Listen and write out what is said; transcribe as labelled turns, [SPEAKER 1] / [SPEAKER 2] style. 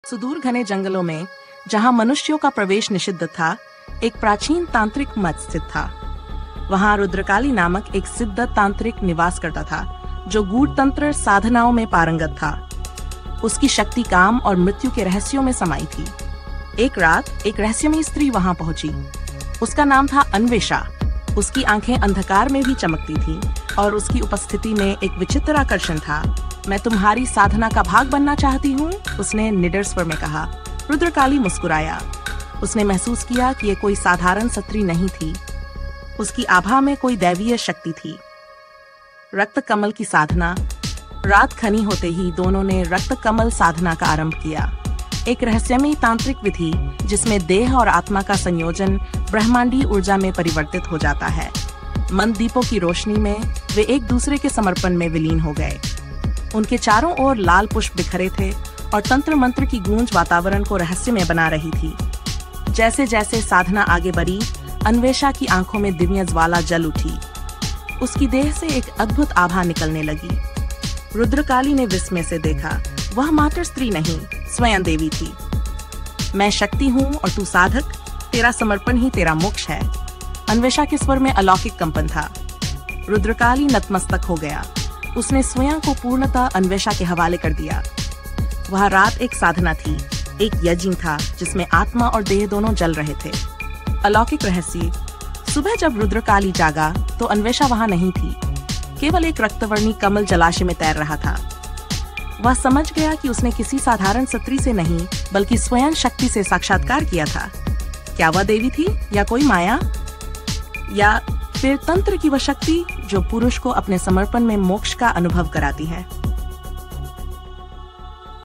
[SPEAKER 1] सुदूर घने जंगलों में, जहां मनुष्यों का प्रवेश निषिद्ध था, एक प्राचीन तांत्रिक मठ स्थित था। वहां रुद्रकाली नामक एक सिद्ध तांत्रिक निवास करता था, जो गूढ़ तंत्र साधनाओं में पारंगत था। उसकी शक्ति काम और मृत्यु के रहस्यों में समाई थी। एक रात एक रहस्यमयी स्त्री वहां पहुंची। उसका नाम था अन्वेषा। उसकी आंखें अंधकार में भी चमकती थीं और उसकी उपस्थिति में एक विचित्र आकर्षण था। मैं तुम्हारी साधना का भाग बनना चाहती हूँ, उसने निडर स्वर में कहा। रुद्रकाली मुस्कुराया। उसने महसूस किया कि ये कोई साधारण स्त्री नहीं थी। उसकी आभा में कोई दैवीय शक्ति थी। रक्त कमल की साधना। रात खनी होते ही दोनों ने रक्त कमल साधना का आरंभ किया, एक रहस्यमयी तांत्रिक विधि जिसमें देह और आत्मा का संयोजन ब्रह्मांडीय ऊर्जा में परिवर्तित हो जाता है। मंद दीपों की रोशनी में वे एक दूसरे के समर्पण में विलीन हो गए। उनके चारों ओर लाल पुष्प बिखरे थे और तंत्र मंत्र की गूंज वातावरण को रहस्यमय बना रही थी। जैसे जैसे साधना आगे बढ़ी, अन्वेषा की आंखों में दिव्य ज्वाला जल उठी। उसकी देह से एक अद्भुत आभा निकलने लगी। रुद्रकाली ने विस्मय से देखा, वह मात्र स्त्री नहीं, स्वयं देवी थी। मैं शक्ति हूँ और तू साधक, तेरा समर्पण ही तेरा मोक्ष है। अन्वेषा के स्वर में अलौकिक कंपन था। रुद्रकाली नतमस्तक हो गया। उसने स्वयं को पूर्णतः अन्वेषा के हवाले कर दिया। वह रात एक साधना थी, एक यज्ञ था जिसमें आत्मा और देह दोनों जल रहे थे। अलौकिक रहस्य। सुबह जब रुद्रकाली जागा तो अन्वेषा वहां नहीं थी। केवल एक रक्तवर्णी कमल जलाशय में तैर रहा था। वह समझ गया कि उसने किसी साधारण स्त्री से नहीं, बल्कि स्वयं शक्ति से साक्षात्कार किया था। क्या वह देवी थी या कोई माया, या फिर तंत्र की वह शक्ति जो पुरुष को अपने समर्पण में मोक्ष का अनुभव कराती है।